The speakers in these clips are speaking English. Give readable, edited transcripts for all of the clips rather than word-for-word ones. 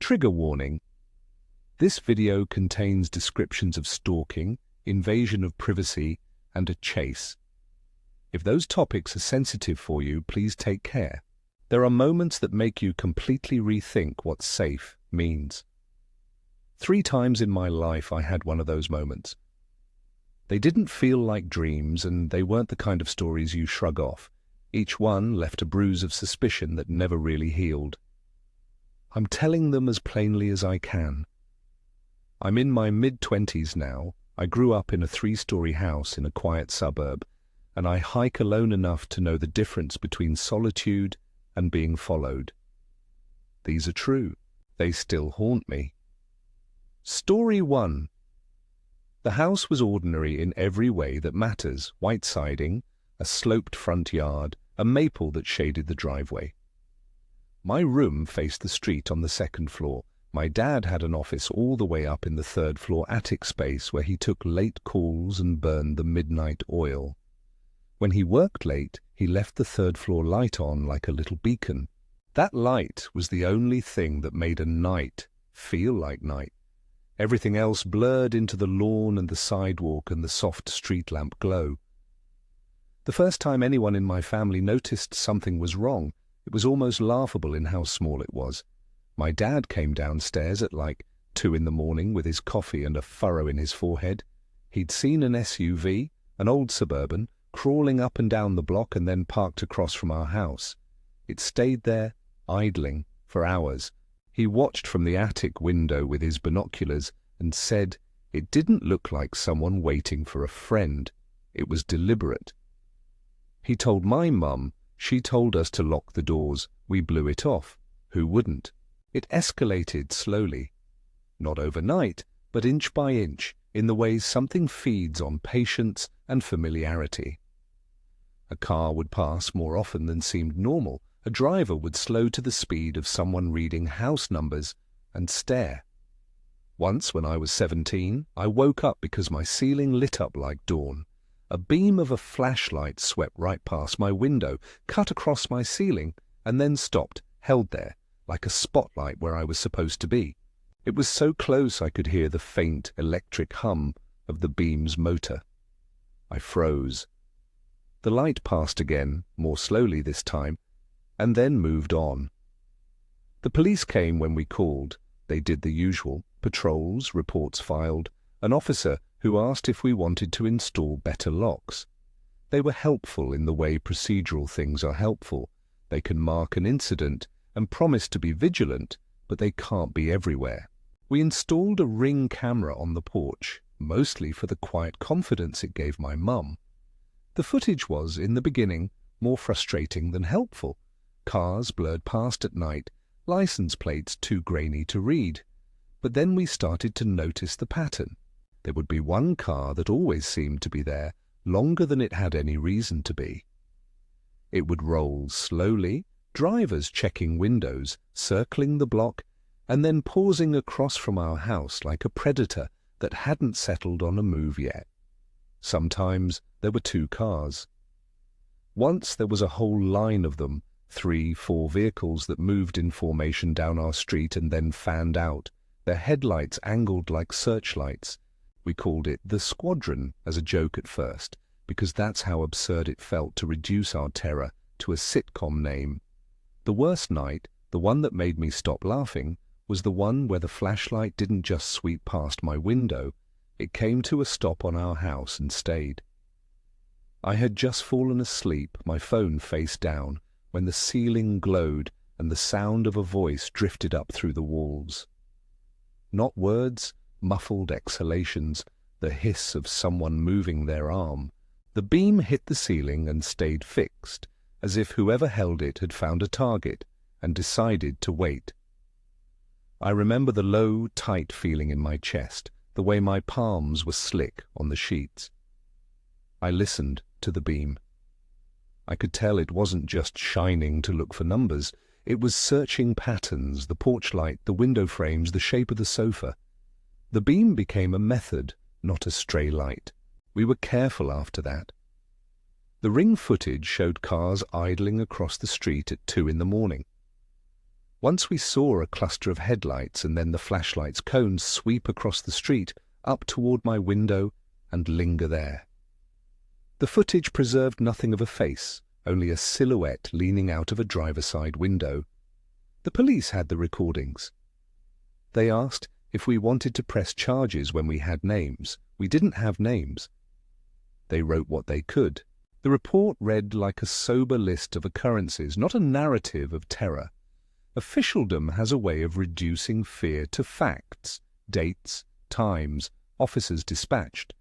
Trigger warning. This video contains descriptions of stalking, invasion of privacy, and a chase. If those topics are sensitive for you, please take care. There are moments that make you completely rethink what safe means. 3 times in my life I had one of those moments. They didn't feel like dreams, and they weren't the kind of stories you shrug off. Each one left a bruise of suspicion that never really healed. I'm telling them as plainly as I can. I'm in my mid-20s now. I grew up in a 3-story house in a quiet suburb, and I hike alone enough to know the difference between solitude and being followed. These are true. They still haunt me. Story 1. The house was ordinary in every way that matters. White siding, a sloped front yard, a maple that shaded the driveway. My room faced the street on the 2nd floor. My dad had an office all the way up in the 3rd floor attic space where he took late calls and burned the midnight oil. When he worked late, he left the 3rd floor light on like a little beacon. That light was the only thing that made a night feel like night. Everything else blurred into the lawn and the sidewalk and the soft street lamp glow. The first time anyone in my family noticed something was wrong, it was almost laughable in how small it was. My dad came downstairs at like 2 in the morning with his coffee and a furrow in his forehead. He'd seen an SUV, an old Suburban, crawling up and down the block and then parked across from our house. It stayed there, idling, for hours. He watched from the attic window with his binoculars and said it didn't look like someone waiting for a friend. It was deliberate. He told my mum. She told us to lock the doors. We blew it off. Who wouldn't? It escalated slowly. Not overnight, but inch by inch, in the way something feeds on patience and familiarity. A car would pass more often than seemed normal. A driver would slow to the speed of someone reading house numbers and stare. Once, when I was 17, I woke up because my ceiling lit up like dawn. A beam of a flashlight swept right past my window, cut across my ceiling, and then stopped, held there, like a spotlight where I was supposed to be. It was so close I could hear the faint electric hum of the beam's motor. I froze. The light passed again, more slowly this time, and then moved on. The police came when we called. They did the usual: patrols, reports filed, an officer who asked if we wanted to install better locks. They were helpful in the way procedural things are helpful. They can mark an incident and promise to be vigilant, but they can't be everywhere. We installed a Ring camera on the porch, mostly for the quiet confidence it gave my mum. The footage was, in the beginning, more frustrating than helpful. Cars blurred past at night, license plates too grainy to read. But then we started to notice the pattern. There would be one car that always seemed to be there, longer than it had any reason to be. It would roll slowly, drivers checking windows, circling the block, and then pausing across from our house like a predator that hadn't settled on a move yet. Sometimes there were 2 cars. Once there was a whole line of them, 3, 4 vehicles that moved in formation down our street and then fanned out, their headlights angled like searchlights. We called it the Squadron as a joke at first, because that's how absurd it felt to reduce our terror to a sitcom name. The worst night, the one that made me stop laughing, was the one where the flashlight didn't just sweep past my window. It came to a stop on our house and stayed. I had just fallen asleep, my phone face down, when the ceiling glowed and the sound of a voice drifted up through the walls. Not words, muffled exhalations, the hiss of someone moving their arm. The beam hit the ceiling and stayed fixed, as if whoever held it had found a target and decided to wait. I remember the low, tight feeling in my chest, the way my palms were slick on the sheets. I listened to the beam. I could tell it wasn't just shining to look for numbers. It was searching patterns, the porch light, the window frames, the shape of the sofa. The beam became a method, not a stray light. We were careful after that. The Ring footage showed cars idling across the street at 2 in the morning. Once we saw a cluster of headlights and then the flashlight's cones sweep across the street, up toward my window, and linger there. The footage preserved nothing of a face, only a silhouette leaning out of a driver's side window. The police had the recordings. They asked if we wanted to press charges when we had names. We didn't have names. They wrote what they could. The report read like a sober list of occurrences, not a narrative of terror. Officialdom has a way of reducing fear to facts, dates, times, officers dispatched.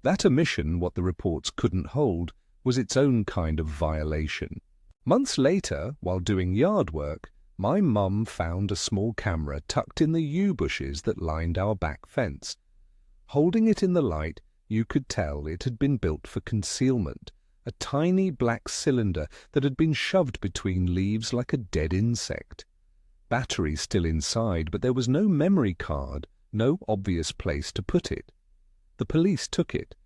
That omission, what the reports couldn't hold, was its own kind of violation. Months later, while doing yard work, my mum found a small camera tucked in the yew bushes that lined our back fence. Holding it in the light, you could tell it had been built for concealment, a tiny black cylinder that had been shoved between leaves like a dead insect. Batteries still inside, but there was no memory card, no obvious place to put it. The police took it.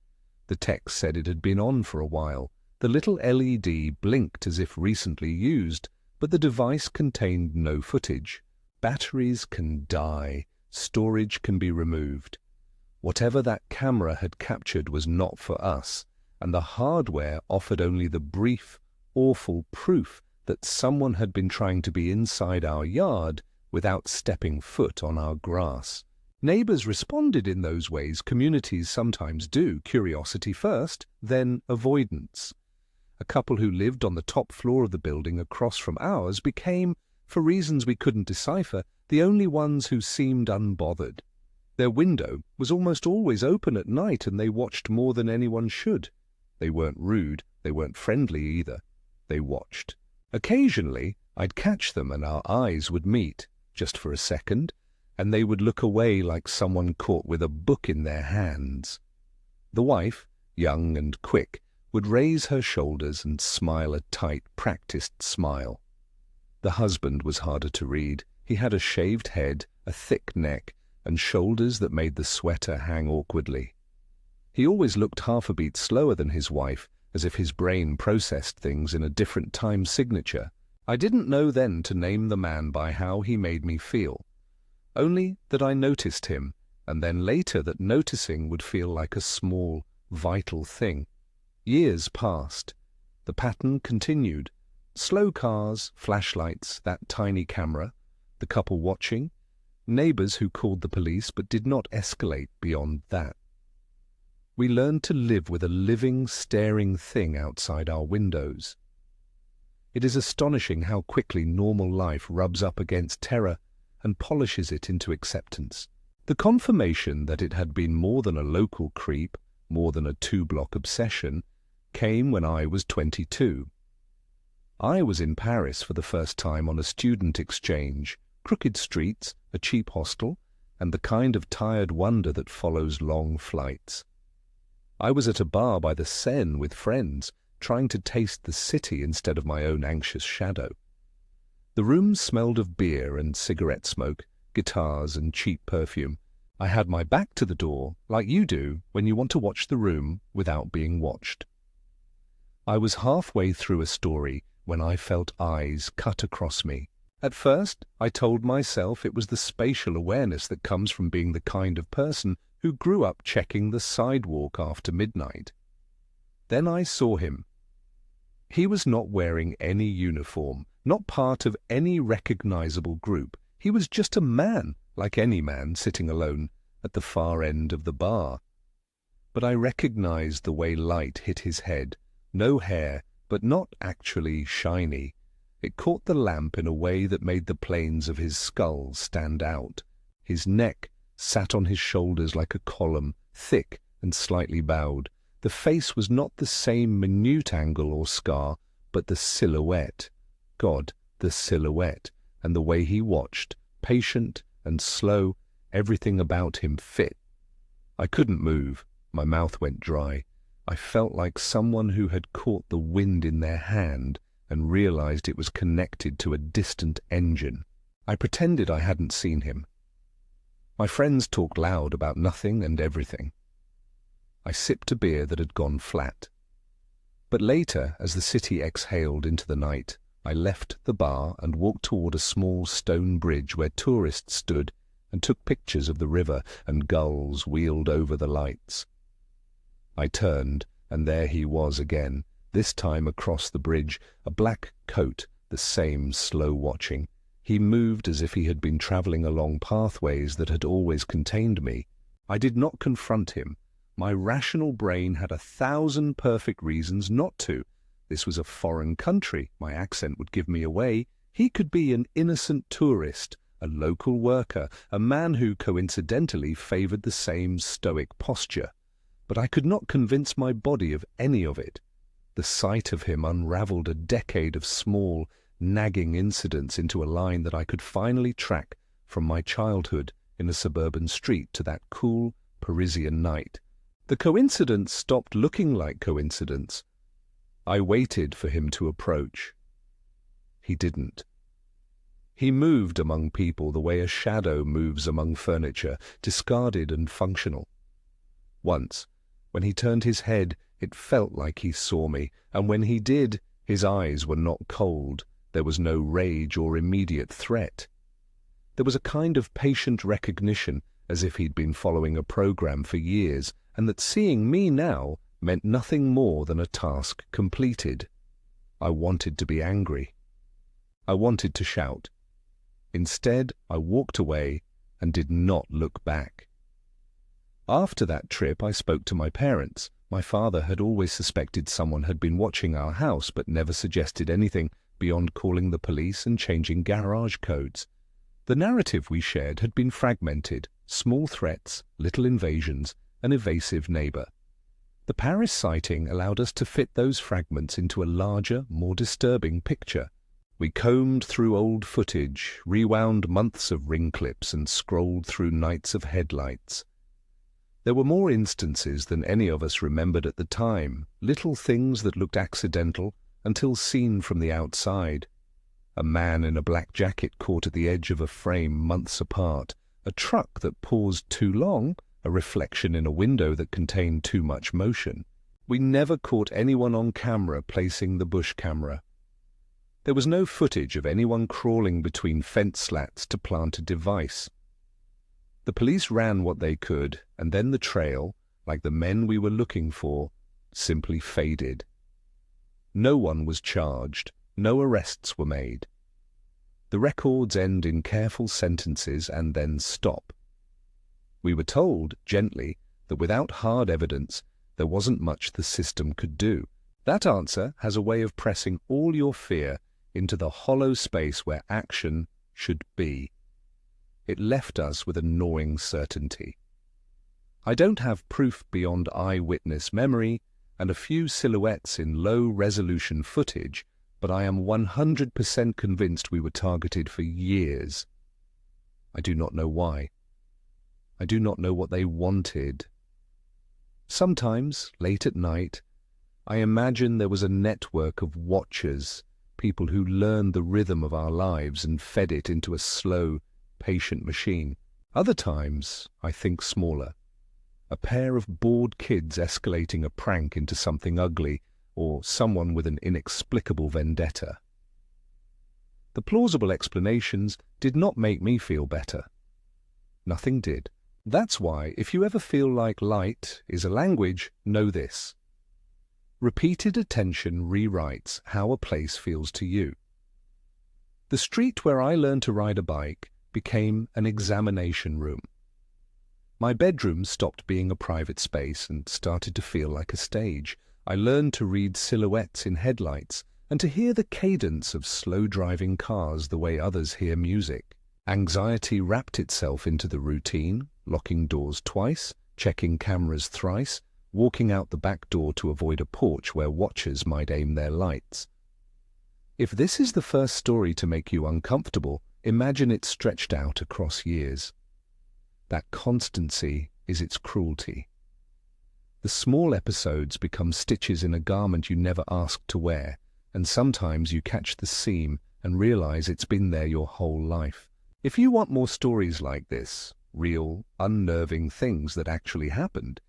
The text said it had been on for a while. The little LED blinked as if recently used, but the device contained no footage. Batteries can die. Storage can be removed. Whatever that camera had captured was not for us, and the hardware offered only the brief, awful proof that someone had been trying to be inside our yard without stepping foot on our grass. Neighbors responded in those ways communities sometimes do, curiosity first, then avoidance. A couple who lived on the top floor of the building across from ours became, for reasons we couldn't decipher, the only ones who seemed unbothered. Their window was almost always open at night and they watched more than anyone should. They weren't rude, they weren't friendly either. They watched. Occasionally, I'd catch them and our eyes would meet, just for a second, and they would look away like someone caught with a book in their hands. The wife, young and quick, would raise her shoulders and smile a tight, practiced smile. The husband was harder to read. He had a shaved head, a thick neck, and shoulders that made the sweater hang awkwardly. He always looked half a beat slower than his wife, as if his brain processed things in a different time signature. I didn't know then to name the man by how he made me feel, only that I noticed him, and then later that noticing would feel like a small, vital thing. Years passed. The pattern continued. Slow cars, flashlights, that tiny camera, the couple watching, neighbors who called the police but did not escalate beyond that. We learned to live with a living, staring thing outside our windows. It is astonishing how quickly normal life rubs up against terror and polishes it into acceptance. The confirmation that it had been more than a local creep, more than a two-block obsession, came when I was 22. I was in Paris for the first time on a student exchange, crooked streets, a cheap hostel, and the kind of tired wonder that follows long flights. I was at a bar by the Seine with friends, trying to taste the city instead of my own anxious shadow. The room smelled of beer and cigarette smoke, guitars and cheap perfume. I had my back to the door, like you do when you want to watch the room without being watched. I was halfway through a story when I felt eyes cut across me. At first, I told myself it was the spatial awareness that comes from being the kind of person who grew up checking the sidewalk after midnight. Then I saw him. He was not wearing any uniform, not part of any recognizable group. He was just a man, like any man sitting alone at the far end of the bar. But I recognized the way light hit his head. No hair, but not actually shiny. It caught the lamp in a way that made the planes of his skull stand out. His neck sat on his shoulders like a column, thick and slightly bowed. The face was not the same minute angle or scar, but the silhouette. God, the silhouette, and the way he watched, patient and slow, everything about him fit. I couldn't move. My mouth went dry. I felt like someone who had caught the wind in their hand and realized it was connected to a distant engine. I pretended I hadn't seen him. My friends talked loud about nothing and everything. I sipped a beer that had gone flat. But later, as the city exhaled into the night, I left the bar and walked toward a small stone bridge where tourists stood and took pictures of the river and gulls wheeled over the lights. I turned, and there he was again, this time across the bridge, a black coat, the same slow watching. He moved as if he had been traveling along pathways that had always contained me. I did not confront him. My rational brain had 1,000 perfect reasons not to. This was a foreign country. My accent would give me away. He could be an innocent tourist, a local worker, a man who coincidentally favored the same stoic posture. But I could not convince my body of any of it. The sight of him unraveled a decade of small, nagging incidents into a line that I could finally track from my childhood in a suburban street to that cool Parisian night. The coincidence stopped looking like coincidence. I waited for him to approach. He didn't. He moved among people the way a shadow moves among furniture, discarded and functional. Once, when he turned his head, it felt like he saw me, and when he did, his eyes were not cold. There was no rage or immediate threat. There was a kind of patient recognition, as if he'd been following a program for years, and that seeing me now meant nothing more than a task completed. I wanted to be angry. I wanted to shout. Instead, I walked away and did not look back. After that trip, I spoke to my parents. My father had always suspected someone had been watching our house, but never suggested anything beyond calling the police and changing garage codes. The narrative we shared had been fragmented: small threats, little invasions, an evasive neighbor. The Paris sighting allowed us to fit those fragments into a larger, more disturbing picture. We combed through old footage, rewound months of ring clips, and scrolled through nights of headlights. There were more instances than any of us remembered at the time, little things that looked accidental until seen from the outside. A man in a black jacket caught at the edge of a frame months apart, a truck that paused too long, a reflection in a window that contained too much motion. We never caught anyone on camera placing the bush camera. There was no footage of anyone crawling between fence slats to plant a device. The police ran what they could, and then the trail, like the men we were looking for, simply faded. No one was charged, no arrests were made. The records end in careful sentences and then stop. We were told, gently, that without hard evidence, there wasn't much the system could do. That answer has a way of pressing all your fear into the hollow space where action should be. It left us with a gnawing certainty. I don't have proof beyond eyewitness memory and a few silhouettes in low-resolution footage, but I am 100% convinced we were targeted for years. I do not know why. I do not know what they wanted. Sometimes, late at night, I imagine there was a network of watchers, people who learned the rhythm of our lives and fed it into a slow, patient machine. Other times, I think smaller. A pair of bored kids escalating a prank into something ugly, or someone with an inexplicable vendetta. The plausible explanations did not make me feel better. Nothing did. That's why, if you ever feel like light is a language, know this. Repeated attention rewrites how a place feels to you. The street where I learned to ride a bike became an examination room. My bedroom stopped being a private space and started to feel like a stage. I learned to read silhouettes in headlights and to hear the cadence of slow-driving cars the way others hear music. Anxiety wrapped itself into the routine, locking doors twice, checking cameras thrice, walking out the back door to avoid a porch where watchers might aim their lights. If this is the first story to make you uncomfortable, imagine it stretched out across years. That constancy is its cruelty. The small episodes become stitches in a garment you never asked to wear, and sometimes you catch the seam and realize it's been there your whole life. If you want more stories like this, real, unnerving things that actually happened,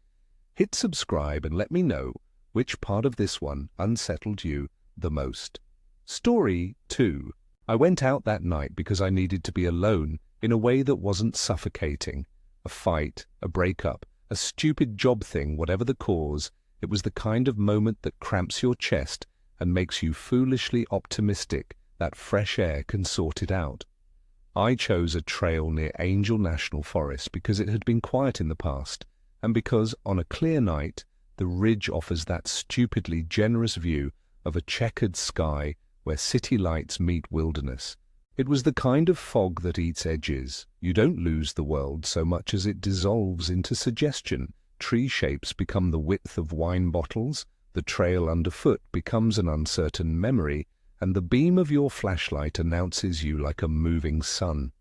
hit subscribe and let me know which part of this one unsettled you the most. Story 2. I went out that night because I needed to be alone in a way that wasn't suffocating. A fight, a breakup, a stupid job thing, whatever the cause, it was the kind of moment that cramps your chest and makes you foolishly optimistic that fresh air can sort it out. I chose a trail near Angel National Forest because it had been quiet in the past, and because, on a clear night, the ridge offers that stupidly generous view of a checkered sky where city lights meet wilderness. It was the kind of fog that eats edges. You don't lose the world so much as it dissolves into suggestion. Tree shapes become the width of wine bottles, the trail underfoot becomes an uncertain memory, and the beam of your flashlight announces you like a moving sun.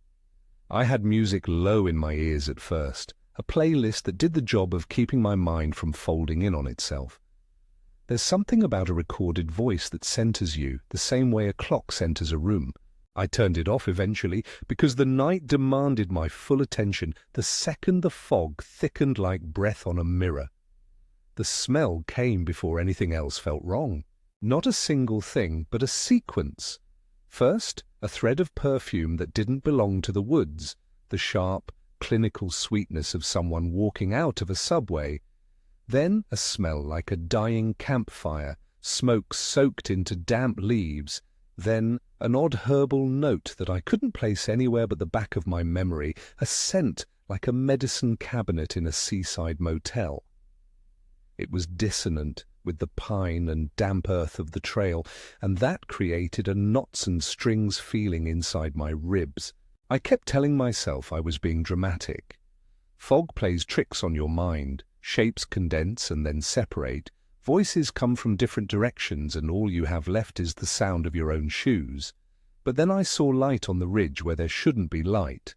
I had music low in my ears at first, a playlist that did the job of keeping my mind from folding in on itself. There's something about a recorded voice that centers you the same way a clock centers a room. I turned it off eventually because the night demanded my full attention the second the fog thickened like breath on a mirror. The smell came before anything else felt wrong. Not a single thing, but a sequence. First, a thread of perfume that didn't belong to the woods, the sharp, clinical sweetness of someone walking out of a subway. Then a smell like a dying campfire, smoke soaked into damp leaves. Then an odd herbal note that I couldn't place anywhere but the back of my memory, a scent like a medicine cabinet in a seaside motel. It was dissonant with the pine and damp earth of the trail, and that created a knots and strings feeling inside my ribs. I kept telling myself I was being dramatic. Fog plays tricks on your mind. Shapes condense and then separate. Voices come from different directions, and all you have left is the sound of your own shoes. But then I saw light on the ridge where there shouldn't be light.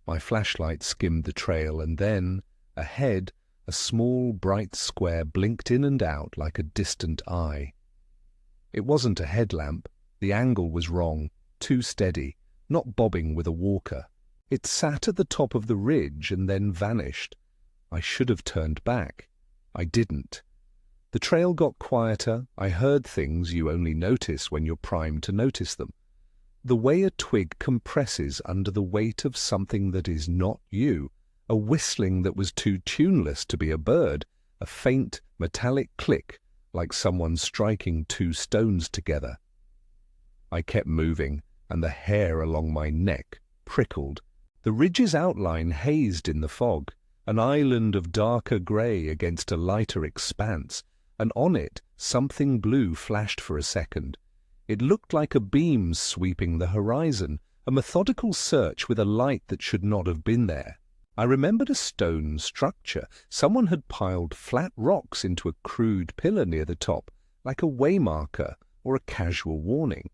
My flashlight skimmed the trail, and then, ahead, a small, bright square blinked in and out like a distant eye. It wasn't a headlamp. The angle was wrong, too steady, not bobbing with a walker. It sat at the top of the ridge and then vanished. I should have turned back. I didn't. The trail got quieter. I heard things you only notice when you're primed to notice them. The way a twig compresses under the weight of something that is not you, a whistling that was too tuneless to be a bird, a faint, metallic click like someone striking two stones together. I kept moving, and the hair along my neck prickled. The ridge's outline hazed in the fog, an island of darker grey against a lighter expanse, and on it something blue flashed for a second. It looked like a beam sweeping the horizon, a methodical search with a light that should not have been there. I remembered a stone structure. Someone had piled flat rocks into a crude pillar near the top, like a waymarker or a casual warning.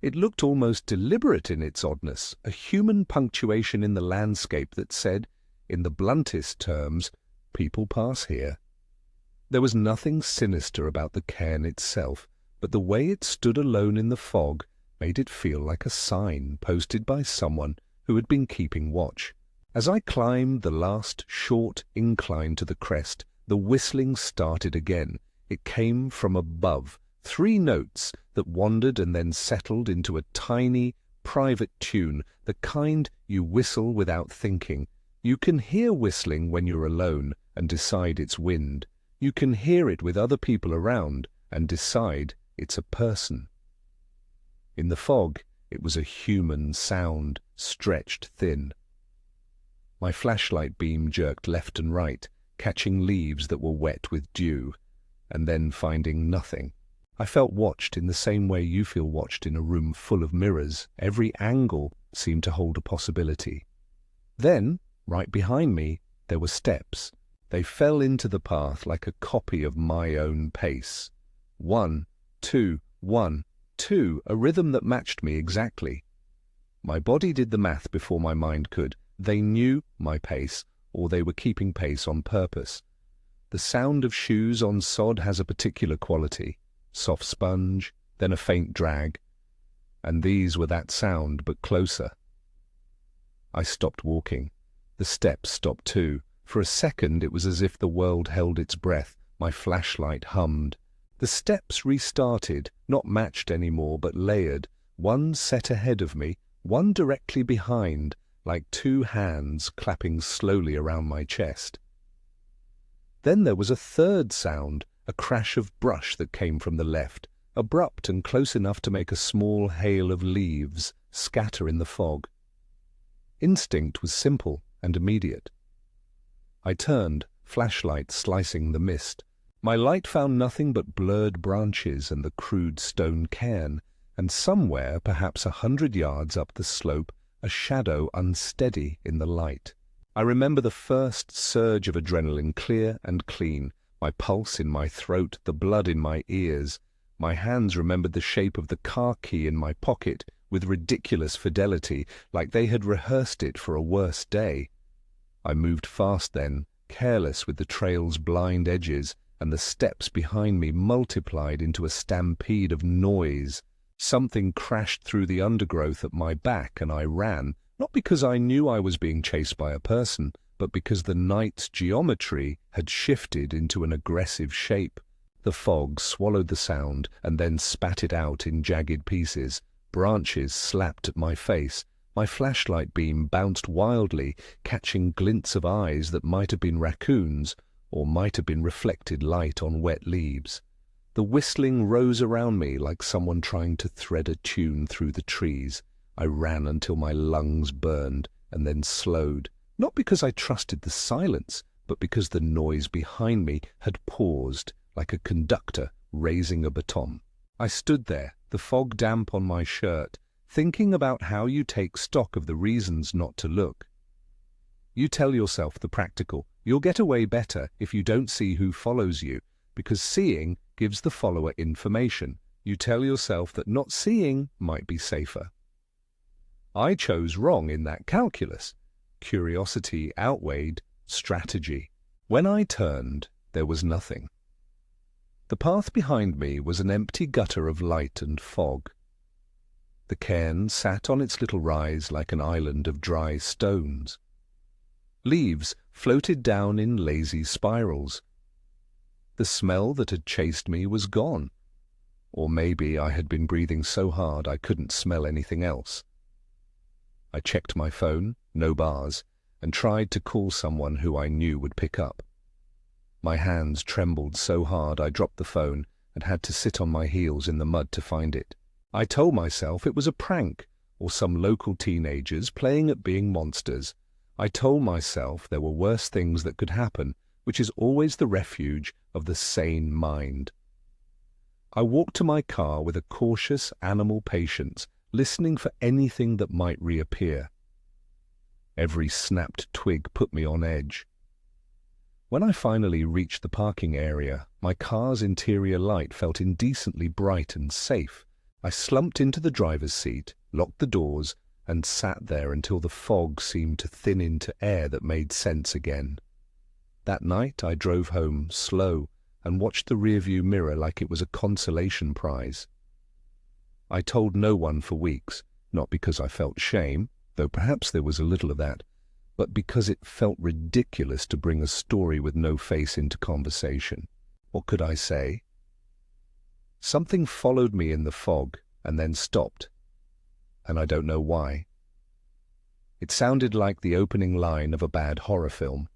It looked almost deliberate in its oddness, a human punctuation in the landscape that said, in the bluntest terms, people pass here. There was nothing sinister about the cairn itself, but the way it stood alone in the fog made it feel like a sign posted by someone who had been keeping watch. As I climbed the last short incline to the crest, the whistling started again. It came from above, 3 notes that wandered and then settled into a tiny, private tune, the kind you whistle without thinking. You can hear whistling when you're alone and decide it's wind. You can hear it with other people around and decide it's a person. In the fog, it was a human sound, stretched thin. My flashlight beam jerked left and right, catching leaves that were wet with dew, and then finding nothing. I felt watched in the same way you feel watched in a room full of mirrors. Every angle seemed to hold a possibility. Then, right behind me, there were steps. They fell into the path like a copy of my own pace. 1, 2, 1, 2, a rhythm that matched me exactly. My body did the math before my mind could. They knew my pace, or they were keeping pace on purpose. The sound of shoes on sod has a particular quality. Soft sponge, then a faint drag. And these were that sound, but closer. I stopped walking. The steps stopped too. For a second it was as if the world held its breath. My flashlight hummed. The steps restarted, not matched anymore but layered, one set ahead of me, one directly behind, like two hands clapping slowly around my chest. Then there was a third sound, a crash of brush that came from the left, abrupt and close enough to make a small hail of leaves scatter in the fog. Instinct was simple and immediate. I turned, flashlight slicing the mist. My light found nothing but blurred branches and the crude stone cairn, and somewhere, perhaps 100 yards up the slope, a shadow unsteady in the light. I remember the first surge of adrenaline, clear and clean, my pulse in my throat, the blood in my ears. My hands remembered the shape of the car key in my pocket with ridiculous fidelity, like they had rehearsed it for a worse day. I moved fast then, careless with the trail's blind edges, and the steps behind me multiplied into a stampede of noise. Something crashed through the undergrowth at my back, and I ran, not because I knew I was being chased by a person, but because the night's geometry had shifted into an aggressive shape. The fog swallowed the sound and then spat it out in jagged pieces. Branches slapped at my face. My flashlight beam bounced wildly, catching glints of eyes that might have been raccoons, or might have been reflected light on wet leaves. The whistling rose around me like someone trying to thread a tune through the trees. I ran until my lungs burned, and then slowed, not because I trusted the silence, but because the noise behind me had paused, like a conductor raising a baton. I stood there, the fog damp on my shirt, thinking about how you take stock of the reasons not to look. You tell yourself the practical. You'll get away better if you don't see who follows you, because seeing gives the follower information. You tell yourself that not seeing might be safer. I chose wrong in that calculus. Curiosity outweighed strategy. When I turned, there was nothing. The path behind me was an empty gutter of light and fog. The cairn sat on its little rise like an island of dry stones. Leaves floated down in lazy spirals. The smell that had chased me was gone. Or maybe I had been breathing so hard I couldn't smell anything else. I checked my phone, no bars, and tried to call someone who I knew would pick up. My hands trembled so hard I dropped the phone and had to sit on my heels in the mud to find it. I told myself it was a prank, or some local teenagers playing at being monsters. I told myself there were worse things that could happen, which is always the refuge of the sane mind. I walked to my car with a cautious animal patience, listening for anything that might reappear. Every snapped twig put me on edge. When I finally reached the parking area, my car's interior light felt indecently bright and safe. I slumped into the driver's seat, locked the doors, and sat there until the fog seemed to thin into air that made sense again. That night I drove home slow and watched the rearview mirror like it was a consolation prize. I told no one for weeks, not because I felt shame, though perhaps there was a little of that, but because it felt ridiculous to bring a story with no face into conversation. What could I say? Something followed me in the fog and then stopped, and I don't know why. It sounded like the opening line of a bad horror film.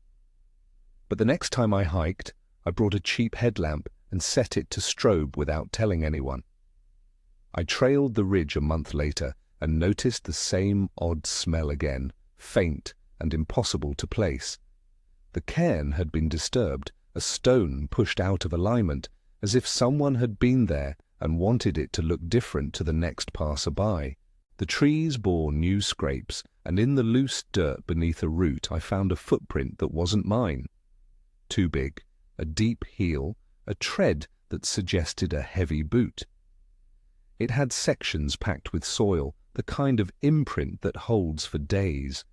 But the next time I hiked, I brought a cheap headlamp and set it to strobe without telling anyone. I trailed the ridge a month later and noticed the same odd smell again, faint and impossible to place. The cairn had been disturbed, a stone pushed out of alignment, as if someone had been there and wanted it to look different to the next passer-by. The trees bore new scrapes, and in the loose dirt beneath a root I found a footprint that wasn't mine. Too big, a deep heel, a tread that suggested a heavy boot. It had sections packed with soil, the kind of imprint that holds for days.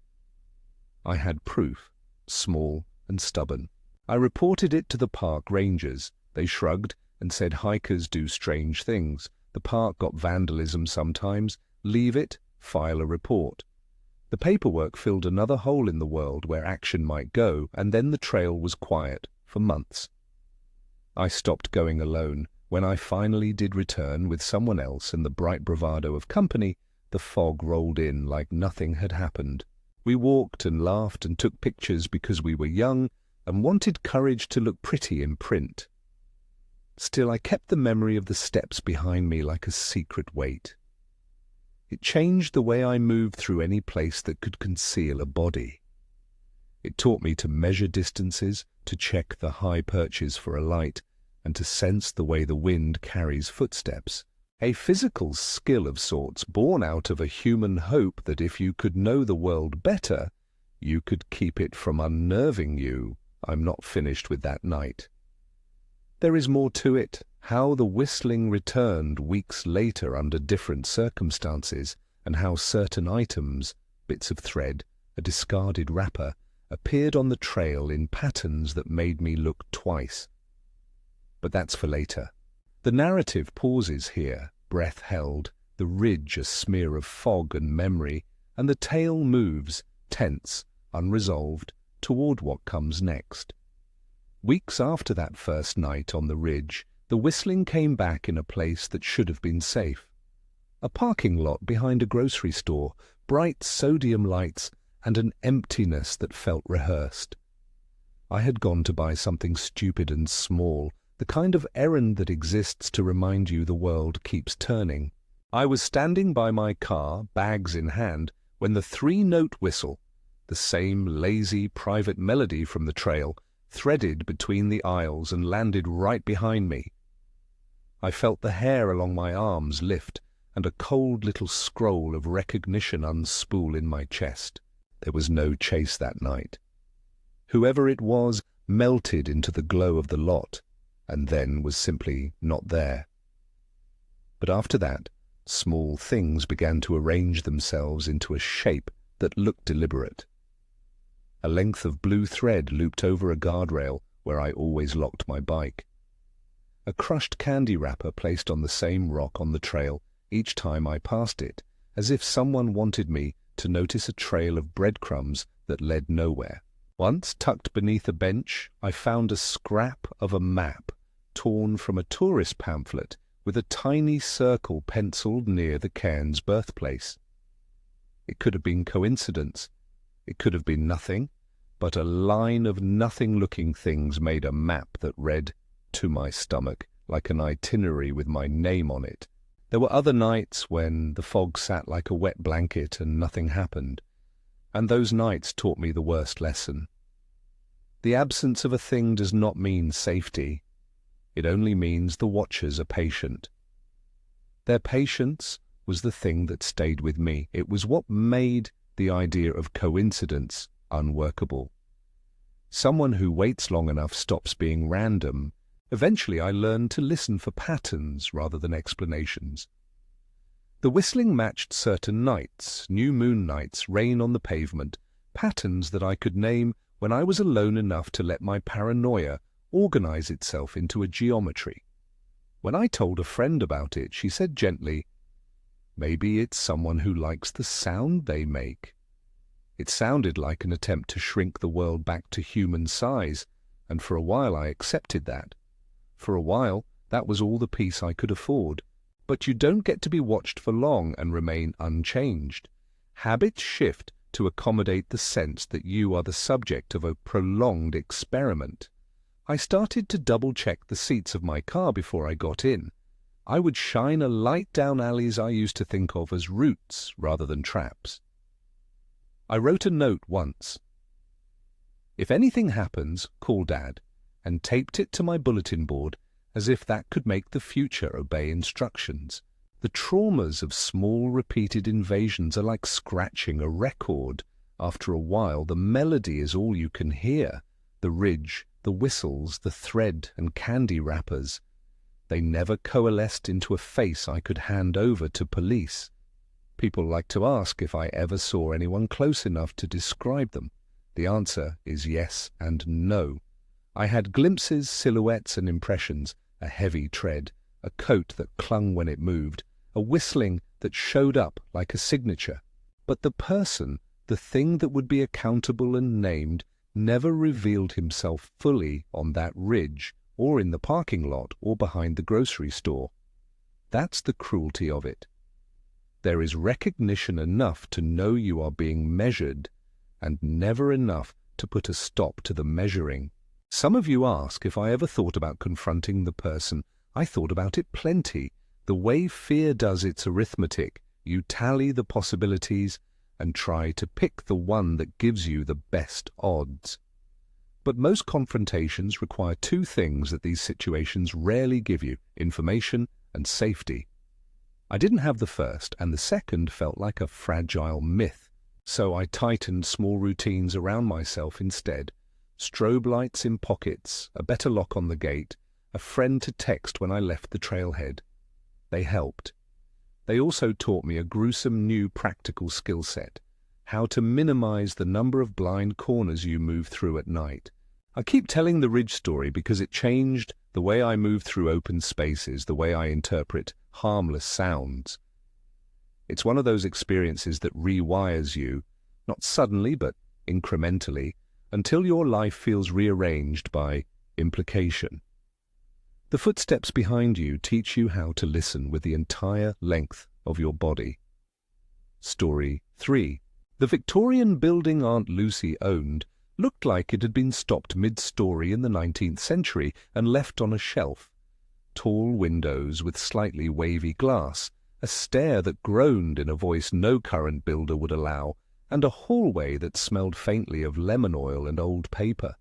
I had proof, small and stubborn. I reported it to the park rangers. They shrugged and said hikers do strange things. The park got vandalism sometimes. Leave it, file a report. The paperwork filled another hole in the world where action might go, and then the trail was quiet for months. I stopped going alone, When I finally did return with someone else and the bright bravado of company, the fog rolled in like nothing had happened. We walked and laughed and took pictures because we were young and wanted courage to look pretty in print. Still, I kept the memory of the steps behind me like a secret weight. It changed the way I moved through any place that could conceal a body. It taught me to measure distances, to check the high perches for a light, and to sense the way the wind carries footsteps. A physical skill of sorts born out of a human hope that if you could know the world better, you could keep it from unnerving you. I'm not finished with that night. There is more to it, how the whistling returned weeks later under different circumstances, and how certain items, bits of thread, a discarded wrapper, appeared on the trail in patterns that made me look twice. But that's for later. The narrative pauses here, breath held, the ridge a smear of fog and memory, and the tale moves, tense, unresolved, toward what comes next. Weeks after that first night on the ridge, the whistling came back in a place that should have been safe. A parking lot behind a grocery store, bright sodium lights, and an emptiness that felt rehearsed. I had gone to buy something stupid and small, the kind of errand that exists to remind you the world keeps turning. I was standing by my car, bags in hand, when the three-note whistle, the same lazy private melody from the trail, threaded between the aisles and landed right behind me. I felt the hair along my arms lift and a cold little scroll of recognition unspool in my chest. There was no chase that night. Whoever it was melted into the glow of the lot, and then was simply not there. But after that, small things began to arrange themselves into a shape that looked deliberate. A length of blue thread looped over a guardrail where I always locked my bike. A crushed candy wrapper placed on the same rock on the trail each time I passed it, as if someone wanted me to notice a trail of breadcrumbs that led nowhere. Once, tucked beneath a bench, I found a scrap of a map torn from a tourist pamphlet with a tiny circle penciled near the Cairns birthplace. It could have been coincidence. It could have been nothing, but a line of nothing-looking things made a map that read, to my stomach, like an itinerary with my name on it. There were other nights when the fog sat like a wet blanket and nothing happened, and those nights taught me the worst lesson. The absence of a thing does not mean safety. It only means the watchers are patient. Their patience was the thing that stayed with me. It was what made the idea of coincidence unworkable. Someone who waits long enough stops being random. Eventually I learned to listen for patterns rather than explanations. The whistling matched certain nights, new moon nights, rain on the pavement, patterns that I could name when I was alone enough to let my paranoia organize itself into a geometry. When I told a friend about it, she said gently, "Maybe it's someone who likes the sound they make." It sounded like an attempt to shrink the world back to human size, and for a while I accepted that. For a while, that was all the peace I could afford. But you don't get to be watched for long and remain unchanged. Habits shift to accommodate the sense that you are the subject of a prolonged experiment. I started to double-check the seats of my car before I got in. I would shine a light down alleys I used to think of as routes rather than traps. I wrote a note once. "If anything happens, call Dad," and taped it to my bulletin board as if that could make the future obey instructions. The traumas of small repeated invasions are like scratching a record. After a while, the melody is all you can hear. The ridge, the whistles, the thread and candy wrappers. They never coalesced into a face I could hand over to police. People like to ask if I ever saw anyone close enough to describe them. The answer is yes and no. I had glimpses, silhouettes and impressions, a heavy tread, a coat that clung when it moved, a whistling that showed up like a signature. But the person, the thing that would be accountable and named, never revealed himself fully on that ridge or in the parking lot, or behind the grocery store. That's the cruelty of it. There is recognition enough to know you are being measured, and never enough to put a stop to the measuring. Some of you ask if I ever thought about confronting the person. I thought about it plenty. The way fear does its arithmetic, you tally the possibilities and try to pick the one that gives you the best odds. But most confrontations require two things that these situations rarely give you: information and safety. I didn't have the first, and the second felt like a fragile myth. So I tightened small routines around myself instead. Strobe lights in pockets, a better lock on the gate, a friend to text when I left the trailhead. They helped. They also taught me a gruesome new practical skill set: how to minimize the number of blind corners you move through at night. I keep telling the ridge story because it changed the way I move through open spaces, the way I interpret harmless sounds. It's one of those experiences that rewires you, not suddenly but incrementally, until your life feels rearranged by implication. The footsteps behind you teach you how to listen with the entire length of your body. Story 3. The Victorian building Aunt Lucy owned looked like it had been stopped mid-story in the 19th century and left on a shelf. Tall windows with slightly wavy glass, a stair that groaned in a voice no current builder would allow, and a hallway that smelled faintly of lemon oil and old paper.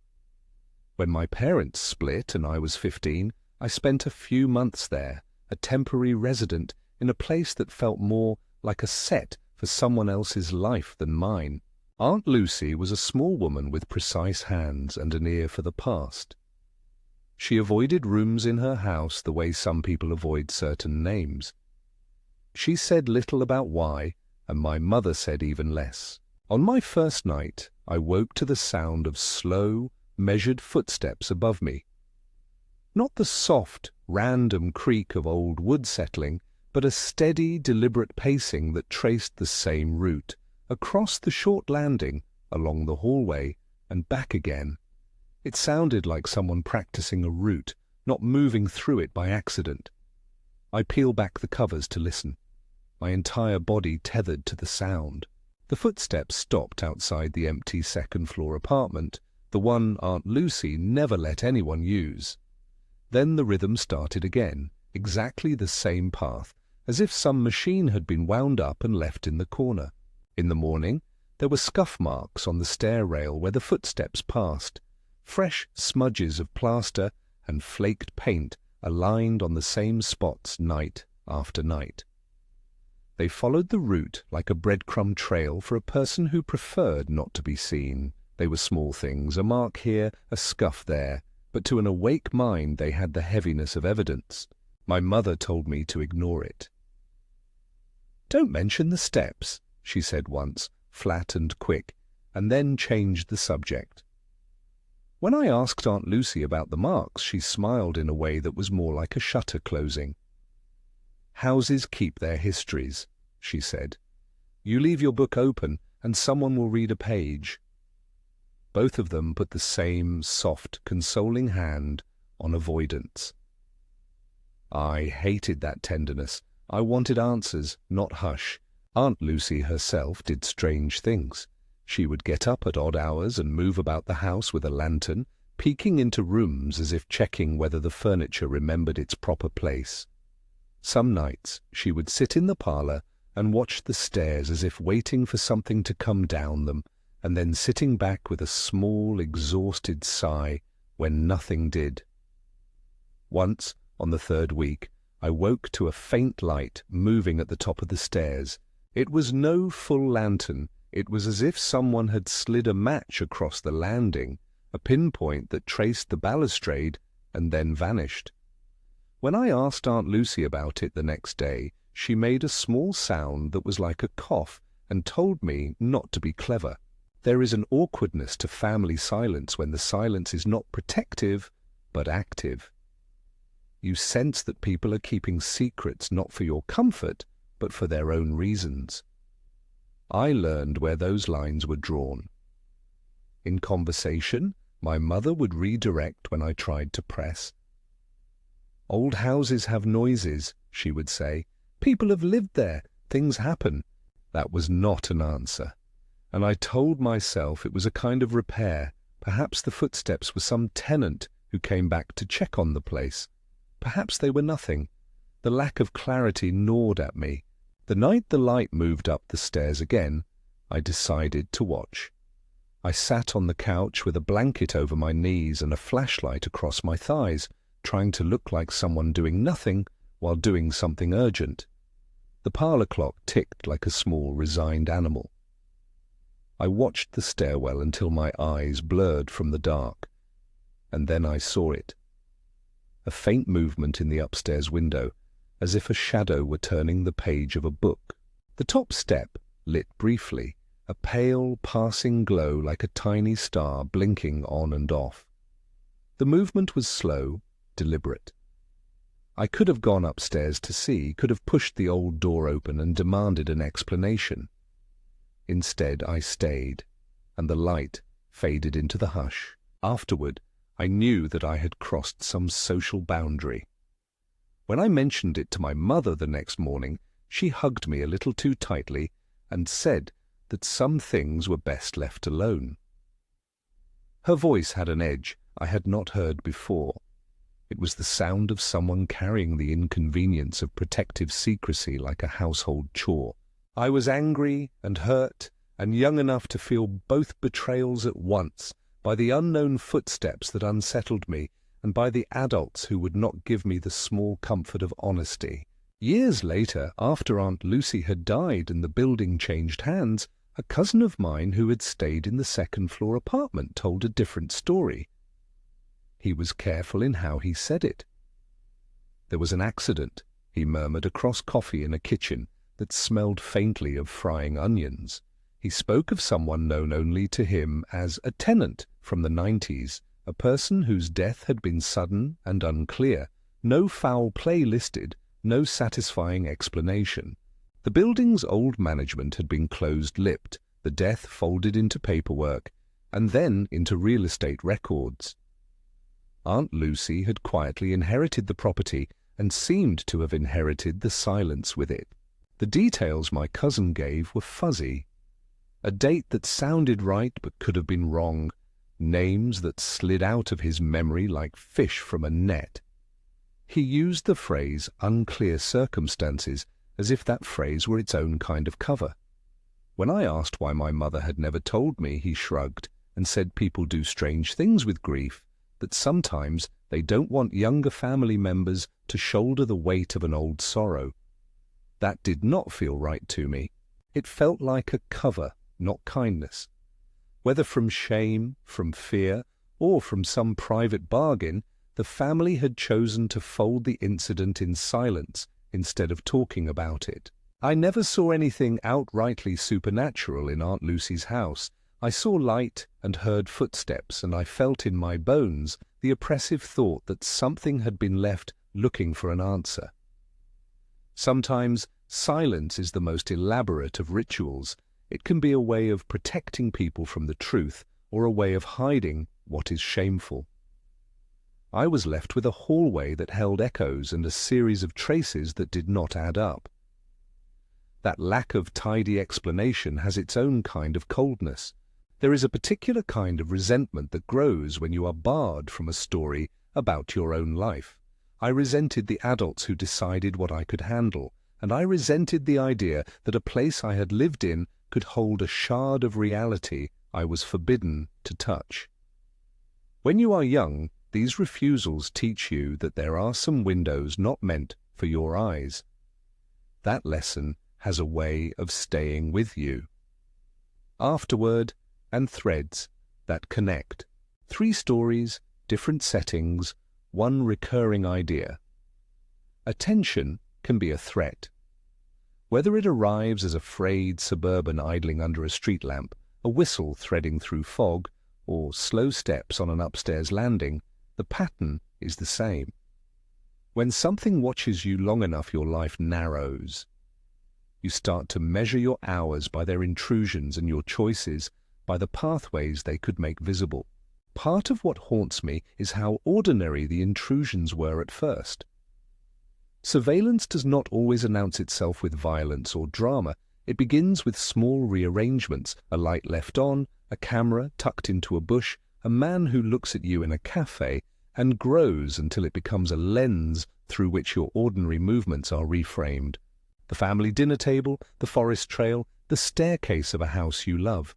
When my parents split and I was 15, I spent a few months there, a temporary resident in a place that felt more like a set for someone else's life than mine. Aunt Lucy was a small woman with precise hands and an ear for the past. She avoided rooms in her house the way some people avoid certain names. She said little about why, and my mother said even less. On my first night, I woke to the sound of slow, measured footsteps above me. Not the soft, random creak of old wood settling, but a steady, deliberate pacing that traced the same route, across the short landing, along the hallway, and back again. It sounded like someone practicing a route, not moving through it by accident. I peeled back the covers to listen, my entire body tethered to the sound. The footsteps stopped outside the empty second-floor apartment, the one Aunt Lucy never let anyone use. Then the rhythm started again, exactly the same path, as if some machine had been wound up and left in the corner. In the morning, there were scuff marks on the stair rail where the footsteps passed, fresh smudges of plaster and flaked paint aligned on the same spots night after night. They followed the route like a breadcrumb trail for a person who preferred not to be seen. They were small things, a mark here, a scuff there, but to an awake mind they had the heaviness of evidence. My mother told me to ignore it. "Don't mention the steps," she said once, flat and quick, and then changed the subject. When I asked Aunt Lucy about the marks, she smiled in a way that was more like a shutter closing. "Houses keep their histories," she said. "You leave your book open and someone will read a page." Both of them put the same soft, consoling hand on avoidance. I hated that tenderness. I wanted answers, not hush. Aunt Lucy herself did strange things. She would get up at odd hours and move about the house with a lantern, peeking into rooms as if checking whether the furniture remembered its proper place. Some nights she would sit in the parlor and watch the stairs as if waiting for something to come down them, and then sitting back with a small, exhausted sigh when nothing did. Once, on the third week, I woke to a faint light moving at the top of the stairs. It was no full lantern. It was as if someone had slid a match across the landing, a pinpoint that traced the balustrade and then vanished. When I asked Aunt Lucy about it the next day, she made a small sound that was like a cough and told me not to be clever. There is an awkwardness to family silence when the silence is not protective, but active. You sense that people are keeping secrets not for your comfort, but for their own reasons. I learned where those lines were drawn. In conversation, my mother would redirect when I tried to press, "Old houses have noises," she would say. "People have lived there. Things happen." That was not an answer, and I told myself it was a kind of repair. Perhaps the footsteps were some tenant who came back to check on the place. Perhaps they were nothing. The lack of clarity gnawed at me. The night the light moved up the stairs again, I decided to watch. I sat on the couch with a blanket over my knees and a flashlight across my thighs, trying to look like someone doing nothing while doing something urgent. The parlor clock ticked like a small, resigned animal. I watched the stairwell until my eyes blurred from the dark, and then I saw it. A faint movement in the upstairs window, as if a shadow were turning the page of a book. The top step lit briefly, a pale, passing glow like a tiny star blinking on and off. The movement was slow, deliberate. I could have gone upstairs to see, could have pushed the old door open and demanded an explanation. Instead, I stayed, and the light faded into the hush. Afterward, I knew that I had crossed some social boundary. When I mentioned it to my mother the next morning, she hugged me a little too tightly and said that some things were best left alone. Her voice had an edge I had not heard before. It was the sound of someone carrying the inconvenience of protective secrecy like a household chore. I was angry and hurt and young enough to feel both betrayals at once, by the unknown footsteps that unsettled me and by the adults who would not give me the small comfort of honesty. Years later, after Aunt Lucy had died and the building changed hands, a cousin of mine who had stayed in the second-floor apartment told a different story. He was careful in how he said it. "There was an accident," he murmured across coffee in a kitchen that smelled faintly of frying onions. He spoke of someone known only to him as a tenant from the 90s, a person whose death had been sudden and unclear, no foul play listed, no satisfying explanation. The building's old management had been closed-lipped, the death folded into paperwork, and then into real estate records. Aunt Lucy had quietly inherited the property and seemed to have inherited the silence with it. The details my cousin gave were fuzzy. A date that sounded right but could have been wrong, names that slid out of his memory like fish from a net. He used the phrase "unclear circumstances" as if that phrase were its own kind of cover. When I asked why my mother had never told me, he shrugged and said people do strange things with grief, that sometimes they don't want younger family members to shoulder the weight of an old sorrow. That did not feel right to me. It felt like a cover, not kindness. Whether from shame, from fear, or from some private bargain, the family had chosen to fold the incident in silence instead of talking about it. I never saw anything outrightly supernatural in Aunt Lucy's house. I saw light and heard footsteps, and I felt in my bones the oppressive thought that something had been left looking for an answer. Sometimes silence is the most elaborate of rituals. It can be a way of protecting people from the truth or a way of hiding what is shameful. I was left with a hallway that held echoes and a series of traces that did not add up. That lack of tidy explanation has its own kind of coldness. There is a particular kind of resentment that grows when you are barred from a story about your own life. I resented the adults who decided what I could handle, and I resented the idea that a place I had lived in could hold a shard of reality I was forbidden to touch. When you are young, these refusals teach you that there are some windows not meant for your eyes. That lesson has a way of staying with you. Afterward, and threads that connect. 3 stories, different settings, one recurring idea. Attention can be a threat. Whether it arrives as a frayed suburban idling under a street lamp, a whistle threading through fog, or slow steps on an upstairs landing, the pattern is the same. When something watches you long enough, your life narrows. You start to measure your hours by their intrusions and your choices by the pathways they could make visible. Part of what haunts me is how ordinary the intrusions were at first. Surveillance does not always announce itself with violence or drama. It begins with small rearrangements, a light left on, a camera tucked into a bush, a man who looks at you in a cafe, and grows until it becomes a lens through which your ordinary movements are reframed. The family dinner table, the forest trail, the staircase of a house you love.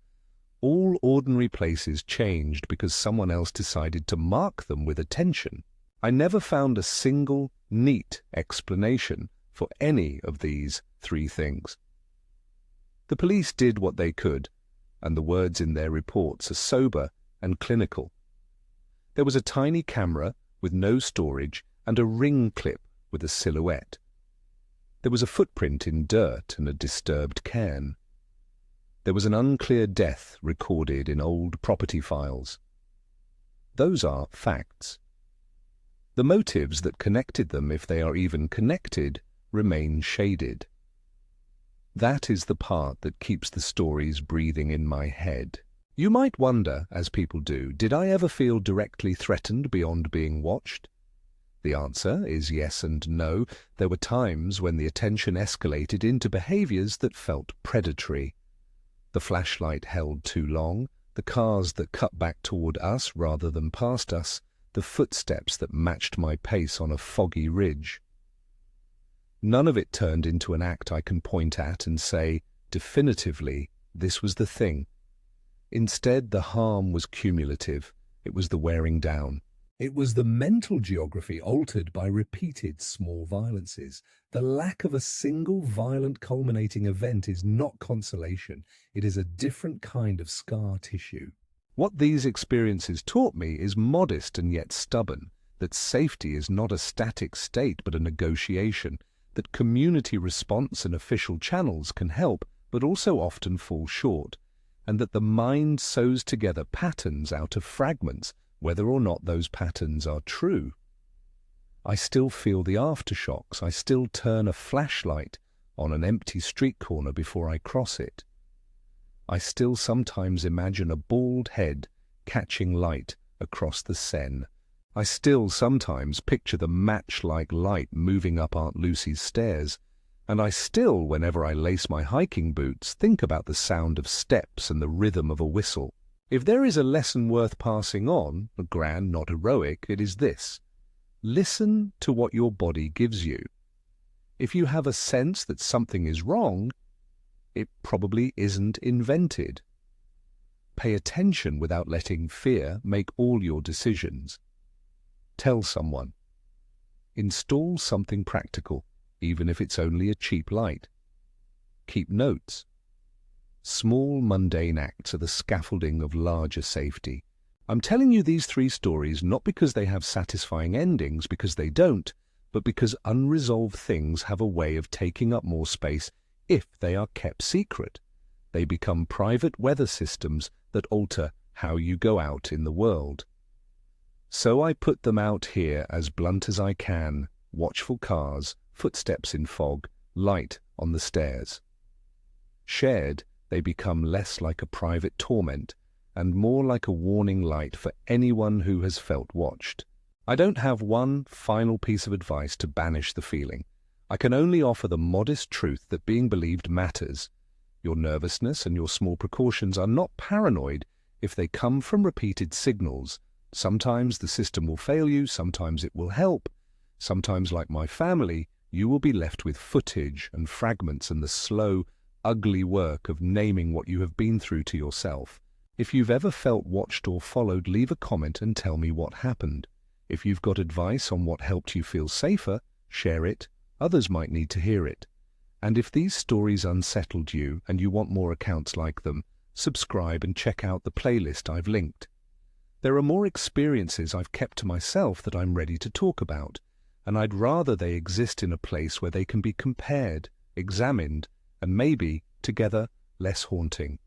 All ordinary places changed because someone else decided to mark them with attention. I never found a single, neat explanation for any of these three things. The police did what they could, and the words in their reports are sober and clinical. There was a tiny camera with no storage and a ring clip with a silhouette. There was a footprint in dirt and a disturbed cairn. There was an unclear death recorded in old property files. Those are facts. The motives that connected them, if they are even connected, remain shaded. That is the part that keeps the stories breathing in my head. You might wonder, as people do, did I ever feel directly threatened beyond being watched? The answer is yes and no. There were times when the attention escalated into behaviors that felt predatory. The flashlight held too long, the cars that cut back toward us rather than past us, the footsteps that matched my pace on a foggy ridge. None of it turned into an act I can point at and say, definitively, this was the thing. Instead, the harm was cumulative. It was the wearing down. It was the mental geography altered by repeated small violences. The lack of a single violent culminating event is not consolation. It is a different kind of scar tissue. What these experiences taught me is modest and yet stubborn, that safety is not a static state but a negotiation, that community response and official channels can help but also often fall short, and that the mind sews together patterns out of fragments, whether or not those patterns are true. I still feel the aftershocks. I still turn a flashlight on an empty street corner before I cross it. I still sometimes imagine a bald head catching light across the Seine. I still sometimes picture the match-like light moving up Aunt Lucy's stairs, and I still, whenever I lace my hiking boots, think about the sound of steps and the rhythm of a whistle. If there is a lesson worth passing on, grand, not heroic, it is this. Listen to what your body gives you. If you have a sense that something is wrong, it probably isn't invented. Pay attention without letting fear make all your decisions. Tell someone. Install something practical, even if it's only a cheap light. Keep notes. Small, mundane acts are the scaffolding of larger safety. I'm telling you these three stories not because they have satisfying endings, because they don't, but because unresolved things have a way of taking up more space if they are kept secret. They become private weather systems that alter how you go out in the world. So I put them out here as blunt as I can: watchful cars, footsteps in fog, light on the stairs. Shared, they become less like a private torment and more like a warning light for anyone who has felt watched. I don't have one final piece of advice to banish the feeling. I can only offer the modest truth that being believed matters. Your nervousness and your small precautions are not paranoid if they come from repeated signals. Sometimes the system will fail you, sometimes it will help. Sometimes, like my family, you will be left with footage and fragments and the slow, ugly work of naming what you have been through to yourself. If you've ever felt watched or followed, leave a comment and tell me what happened. If you've got advice on what helped you feel safer, share it. Others might need to hear it. And if these stories unsettled you and you want more accounts like them, subscribe and check out the playlist I've linked. There are more experiences I've kept to myself that I'm ready to talk about, and I'd rather they exist in a place where they can be compared, examined, and maybe, together, less haunting.